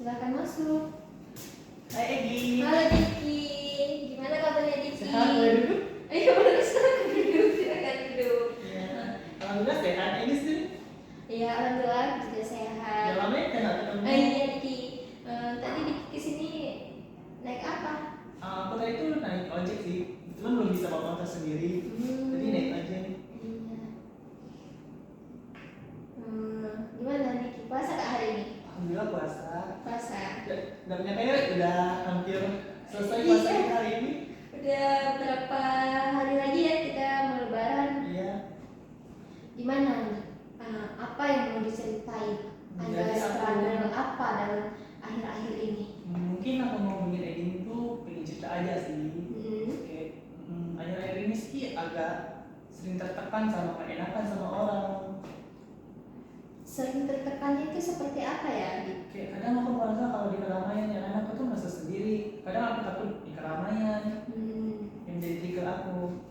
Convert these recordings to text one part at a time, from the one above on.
Silakan masuk. Hai Egi. Halo Diki, gimana kabarnya Diki? Sehat, boleh duduk? Ayo boleh silakan duduk, silakan duduk. Iya. Alhamdulillah sehat Egi sih. Iya, alhamdulillah juga sehat. Udah lama ya kenal ketemu. Iya Diki, tadi Diki kesini naik apa? Aku tadi tuh naik ojek sih. Cuman belum bisa bawa motor sendiri. Jadi naik aja nih. Iya. Gimana Diki, puasa gak hari ini? Alhamdulillah puasa. Puasa. Gak punya kayak udah hampir selesai puasa Iya. kita hari ini. Udah berapa hari lagi ya kita mau lebaran? Iya. Gimana nih? Apa yang mau diceritain? Ada Jadi struggle apa dalam akhir-akhir ini? mungkin aku mau bikin Egi tuh pengen cerita aja sih. Kayak akhir-akhir ini sih agak sering tertekan sama keenakan sama orang. Sering tertekannya itu seperti apa ya? Kayak kadang aku merasa kalau di keramaian yang aku tuh merasa sendiri. Kadang aku takut di keramaian yang jadi trigger aku.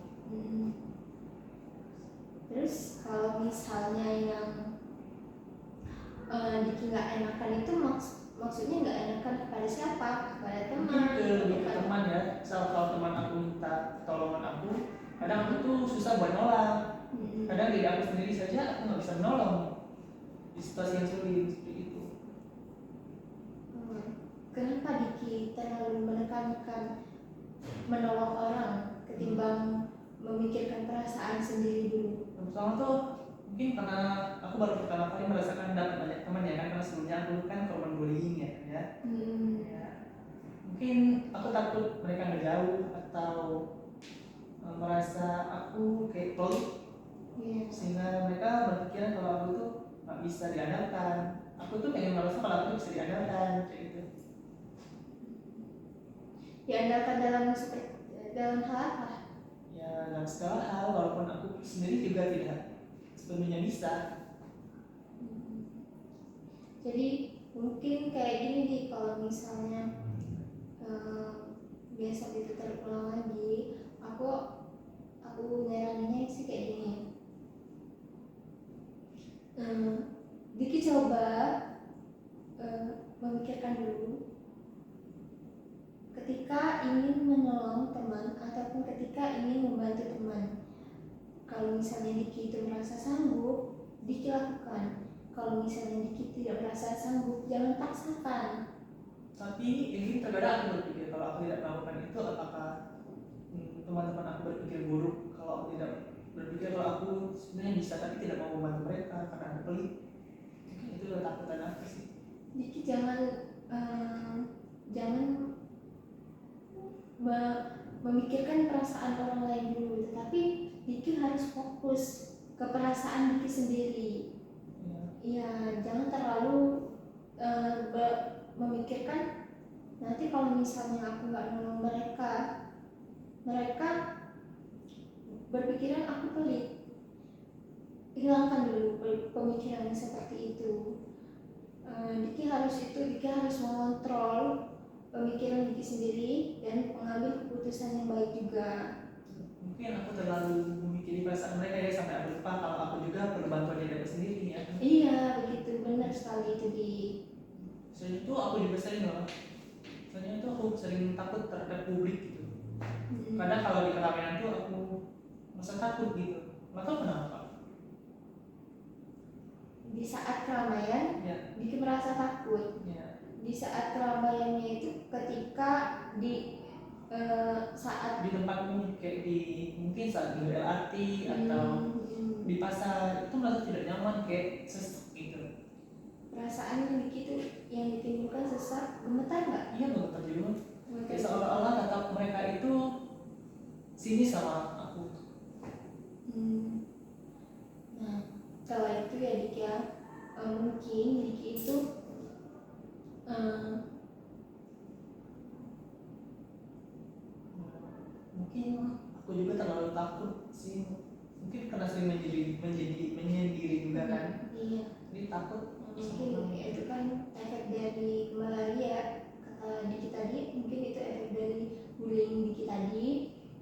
Terus kalau misalnya yang Diki nggak enakan itu maksudnya nggak enakan kepada siapa? Kepada teman? Mungkin lebih ke teman ya. Misal kalau teman aku minta pertolongan aku, kadang aku tuh susah buat nolak. Kadang diri aku sendiri saja aku nggak bisa menolong di situasi yang sulit seperti itu. Kenapa Diki terlalu menekankan menolong orang ketimbang memikirkan perasaan sendiri dulu? Pertama tuh mungkin karena aku baru pertama kali merasakan dapat banyak teman ya kan, karena sebelumnya aku kan korban bullying ya. Ya. Mungkin aku takut mereka ngejauh atau merasa aku kayak pelit. Sehingga mereka berpikiran kalau aku tuh nggak bisa diandalkan. Aku tuh pengen merasa kalau aku bisa diandalkan kayak gitu. Diandalkan dalam hal apa? Ya dalam segala hal, walaupun aku sendiri juga tidak sepenuhnya bisa. Jadi mungkin kayak gini nih, kalau misalnya biasa itu terulang lagi, aku nyaraninnya sih kayak gini. Diki coba memikirkan dulu ketika ingin menolong teman ataupun ketika ingin membantu teman. Kalau misalnya Diki itu merasa sanggup, Diki lakukan. Kalau misalnya Diki tidak merasa sanggup, jangan paksakan. Tapi ini terkadang aku berpikir kalau aku tidak melakukan itu, apakah teman-teman aku berpikir buruk kalau aku tidak berpikir kalau aku sebenarnya bisa tapi tidak mau membantu mereka karena aku pelit. Itu ketakutan aku sih. Diki jangan memikirkan perasaan orang lain dulu, tetapi Diki harus fokus ke perasaan Diki sendiri. Iya, jangan terlalu memikirkan nanti kalau misalnya aku nggak nolong mereka berpikiran aku pelit. Hilangkan dulu pemikiran seperti itu. Diki harus mengontrol pemikiran Diki sendiri dan mengambil keputusan yang baik juga. Mungkin aku terlalu memikirkan perasaan mereka ya sampai aku lupa kalau aku juga perlu bantuan diri aku sendiri ya. Iya, begitu, benar sekali itu di. Soalnya itu aku juga sering loh. Soalnya itu aku sering takut terhadap publik gitu. Kadang kalau di keramaian tuh aku merasa takut gitu. Nggak tahu kenapa. Di saat keramaian, Diki merasa takut. Di saat keramaiannya itu ketika saat di tempat umum kayak mungkin saat di LRT atau di pasar itu merasa tidak nyaman, kayak sesek gitu. Perasaan yang ditimbulkan sesak, gemetar nggak? Iya, gemetar juga. Kayak seolah-olah tatap mereka itu sini sama aku. Nah, kalau itu ya Diki ya, mungkin Diki itu mungkin aku juga terlalu takut sih, mungkin karena sering menyendiri juga kan. Iya. Jadi takut. Mungkin itu kan efek dari malaria kata Diki tadi. Mungkin itu efek dari bullying Diki tadi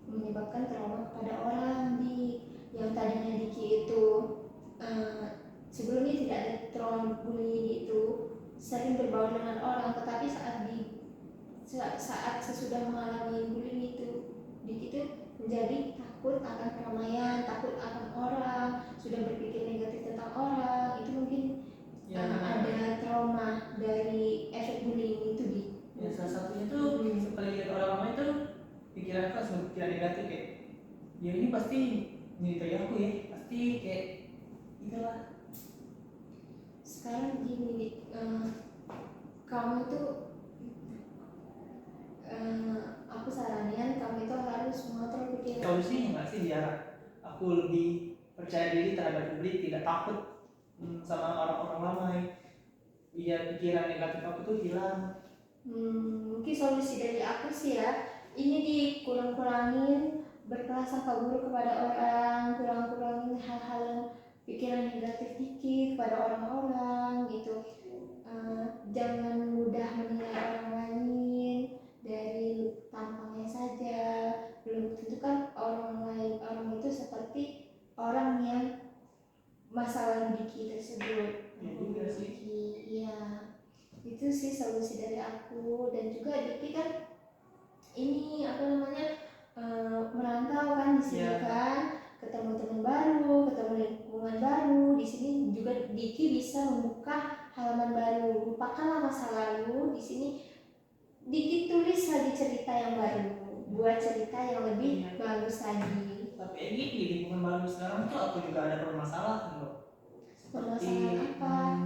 menyebabkan trauma kepada orang yang tadinya Diki itu sebelumnya tidak ada trauma bullying itu, sering berbaur dengan orang, tetapi saat sesudah mengalami bullying itu, Diki itu menjadi takut akan keramaian, takut akan orang, sudah berpikir negatif tentang orang. Itu mungkin Ya, ada trauma dari efek bullying itu di. Ya salah satunya tuh sekali lihat orang lama itu pikiran aku langsung pikiran negatif kayak dia ini pasti nyeritain aku ya, pasti kayak itulah. Sekarang gini, kamu tuh aku saranin kamu itu harus mengatur pikiran. Solusinya nggak sih biar aku lebih percaya diri terhadap publik, tidak takut sama orang-orang lama, biar pikiran negatif aku tuh hilang. Mungkin solusi dari aku sih ya, ini dikurang-kurangin berprasangka buruk kepada orang, kurang-kurangin hal-hal yang pikiran negatif dikit kepada orang-orang gitu. Jangan mudah menilai orang lain dari tampangnya saja. Belum tentu kan orang itu seperti orang yang masalah Diki tersebut. Ya juga sih. Iya, itu sih solusi dari aku. Dan juga Diki kan ini merantau kan di sini kan, ketemu teman baru, ketemu lingkungan baru. Di sini juga Diki bisa membuka halaman baru, lupakanlah masa lalu. Di sini Diki tulis lagi cerita yang baru, buat cerita yang lebih bagus lagi. Tapi ini di lingkungan baru sekarang tuh aku juga ada permasalahan loh. Seperti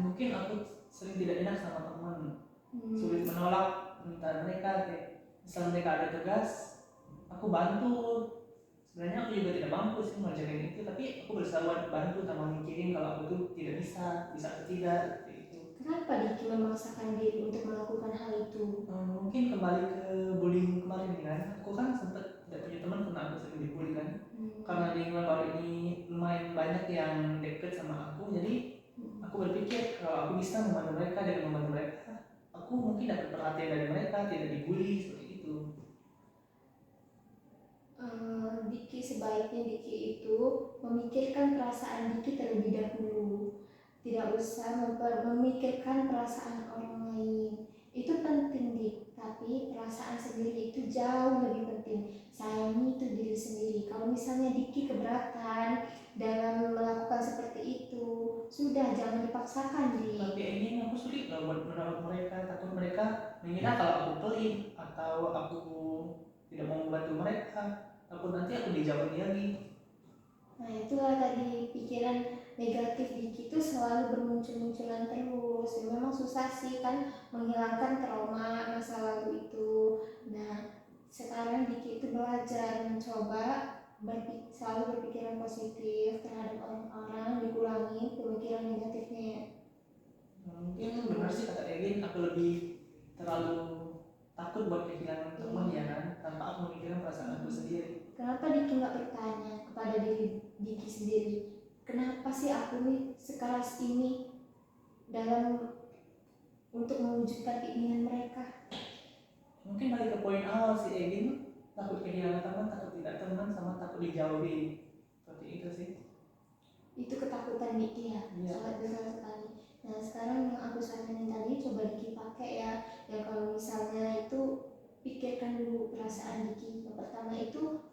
mungkin aku sering tidak enak sama teman, sulit menolak permintaan mereka. Kayak misalnya mereka ada tugas, aku bantu. Sebenarnya aku juga tidak mampu sih mengerjakan itu, tapi aku berusaha bantu tanpa mikirin kalau aku tuh tidak bisa atau tidak. Kenapa Diki memaksakan diri untuk melakukan hal itu? Mungkin kembali ke bullying kemarin kan, aku kan sempat tidak punya teman karena aku sering dibully kan. Karena di lingkungan baru ini lumayan banyak yang deket sama aku, jadi aku berpikir kalau aku bisa membantu mereka dengan membantu mereka, aku mungkin dapat perhatian dari mereka, tidak dibully seperti itu. Diki sebaiknya Diki itu memikirkan perasaan Diki terlebih dahulu. Tidak usah memikirkan perasaan orang lain. Itu penting Dik, tapi perasaan sendiri itu jauh lebih penting. Sayangi itu diri sendiri. Kalau misalnya Diki keberatan dalam melakukan seperti itu, sudah jangan dipaksakan Dik. Tapi ini aku sulit loh buat menolak mereka, takut mereka mengira kalau aku pelit atau aku tidak mau membantu mereka, takut nanti aku dijauhi lagi. Nah itulah tadi pikiran negatif Diki itu selalu bermunculan terus. Ya, memang susah sih kan menghilangkan trauma masa lalu itu. Nah sekarang Diki itu belajar mencoba selalu berpikiran positif terhadap orang-orang, dikurangi pemikiran negatifnya. Mungkin benar sih kata Egin, aku lebih terlalu takut buat kehilangan teman ya kan, tanpa aku memikirkan perasaan aku sendiri. Kenapa Diki nggak bertanya kepada diri Diki sendiri, kenapa sih aku nih sekeras ini dalam untuk mewujudkan keinginan mereka? Mungkin balik ke poin awal si Egin, takut kehilangan teman, takut tidak teman, sama takut dijauhi. Seperti itu sih. Itu ketakutan Diki ya, sangat besar sekali. Nah sekarang yang aku saranin tadi coba Diki pakai ya. Ya kalau misalnya itu pikirkan dulu perasaan Diki. Yang pertama itu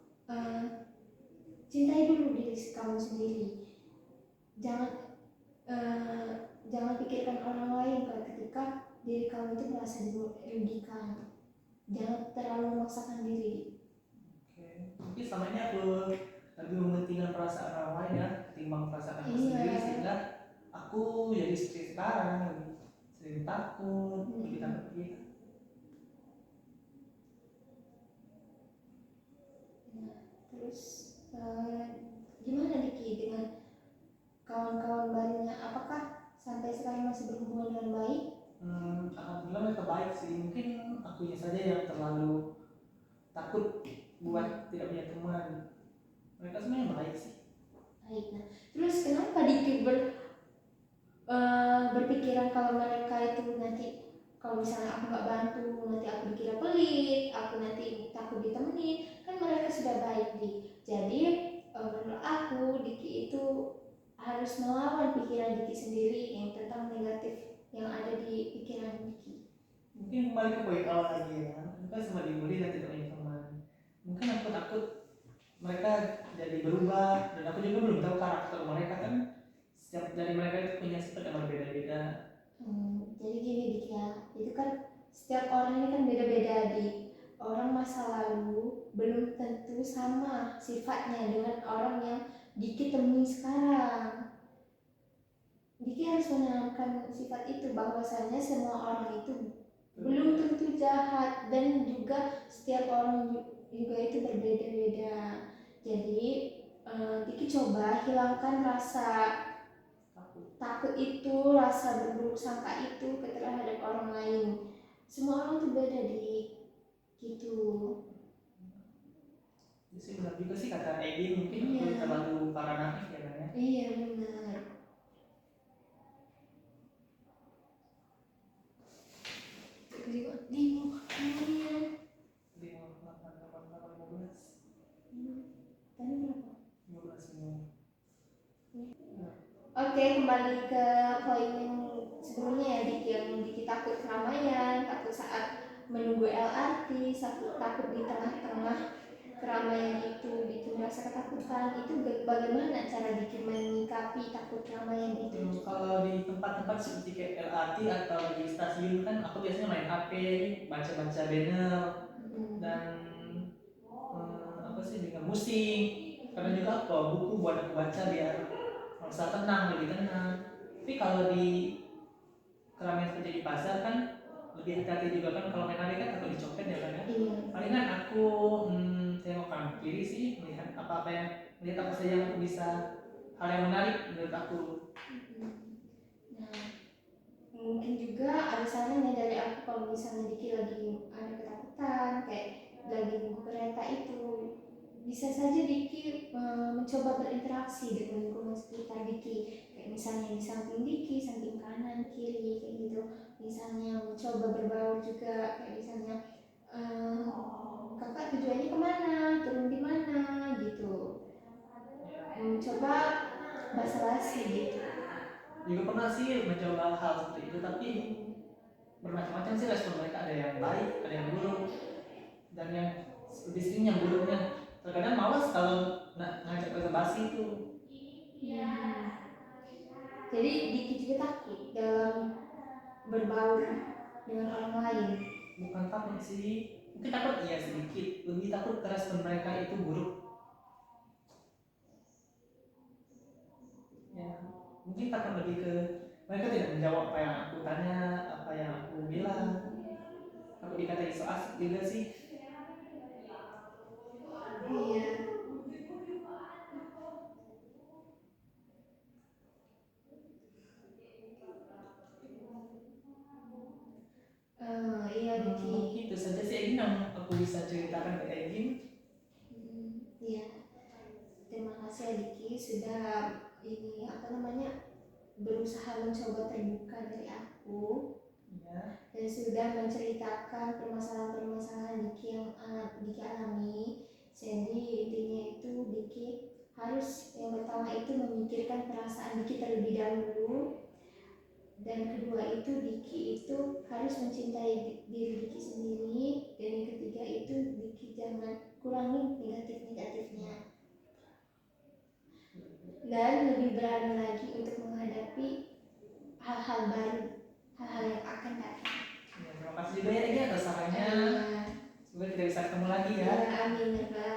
cintai dulu diri kamu sendiri. Jangan pikirkan orang lain ketika diri kamu itu merasa dirugikan. Jangan terlalu memaksakan diri. Oke. Mungkin selama ini aku lebih mementingkan perasaan orang lain ya ketimbang perasaan aku sendiri, sehingga aku jadi seperti sekarang sering takut, lebih takut gitu. Terus gimana Diki dengan kawan-kawan barunya? Apakah sampai sekarang masih berhubungan dengan baik? Alhamdulillah mereka baik sih. Mungkin akunya saja yang terlalu takut buat tidak punya teman. Mereka sebenarnya baik sih. Baik. Nah, terus kenapa Diki berpikiran kalau mereka itu nanti kalau misalnya aku nggak bantu nanti aku dikira pelit, aku nanti takut ditemenin, kan mereka sudah baik Dik. Jadi menurut aku Diki itu harus melawan pikiran Diki sendiri yang tentang negatif yang ada di pikiran Diki? Mungkin kembali ke poin awal lagi ya, aku kan sempat dibully dan tidak punya teman. Mungkin aku takut mereka jadi berubah, dan aku juga belum tahu karakter mereka kan. Setiap dari mereka itu punya sifat yang berbeda-beda. Jadi gini Dik ya, itu kan setiap orang ini kan beda-beda Dik. Orang masa lalu belum tentu sama sifatnya dengan orang yang Diki temui sekarang. Diki harus menanamkan sifat itu, bahwasanya semua orang itu belum tentu jahat, dan juga setiap orang juga itu berbeda-beda. Jadi Diki coba hilangkan rasa takut itu, rasa berburuk sangka itu terhadap orang lain. Semua orang tuh beda gitu. Jadi benar juga sih kata Egi, mungkin Iya. aku terlalu paranoid ya kan ya. Iya benar. Di mau kalian. Jadi mau 8, 8, 8, 15. Tadi berapa? 15 minum. Oke, kembali ke poin yang sebelumnya ya, Dik, yang Diki takut keramaian, takut saat menunggu LRT, takut di tengah-tengah keramaian itu Diki merasa ketakutan. Itu bagaimana cara Diki menyikapi takut keramaian itu? Kalau di tempat-tempat seperti kayak LRT atau di stasiun kan aku biasanya main HP, baca-baca banner, dan apa sih, dengar musik. Karena juga aku bawa buku buat aku baca biar merasa tenang, lebih tenang. Tapi kalau di keramaian seperti di pasar kan lebih hati-hati juga kan, kalau main HP kan takut dicopet ya kan ya. Palingan aku tengok kanan kiri sih, melihat melihat apa saja yang aku bisa, hal yang menarik menurut aku. Nah, mungkin juga ada sarannya dari aku, kalau misalnya Diki lagi ada ketakutan kayak lagi nunggu kereta itu, bisa saja Diki mencoba berinteraksi dengan lingkungan sekitar Diki, kayak misalnya di samping Diki, samping kanan, kiri, kayak gitu. Misalnya mencoba berbaur juga, kayak misalnya kakak tujuannya kemana, turun di mana, gitu. Mencoba basa-basi gitu. Juga pernah sih mencoba hal seperti itu, tapi bermacam-macam sih respon mereka, ada yang baik, ada yang buruk, dan yang lebih sering yang buruknya. Terkadang malas kalau ngajak basa-basi itu. Jadi Diki juga takut dalam berbaur dengan orang lain. Bukan takut sih, mungkin takut iya sedikit, lebih takut ke respon mereka itu buruk. Ya, mungkin takut lebih ke mereka tidak menjawab apa yang aku tanya, apa yang aku bilang. Aku dikatain so asik juga sih. Iya. Iya Diki. Mungkin itu saja sih Egin yang aku bisa ceritakan ke Egin. Iya. Terima kasih ya Diki sudah ini apa namanya berusaha mencoba terbuka dari aku. Ya. Dan sudah menceritakan permasalahan-permasalahan Diki yang Diki alami. Jadi intinya itu Diki harus yang pertama itu memikirkan perasaan Diki terlebih dahulu, dan kedua itu Diki itu harus mencintai diri Diki sendiri, dan yang ketiga itu Diki jangan kurangi negatif-negatifnya, dan lebih berani lagi untuk menghadapi hal-hal baru, hal-hal yang akan datang. Ya, terima kasih juga ya Egin atas sarannya. Semoga kita bisa ketemu lagi ya. Amin ya.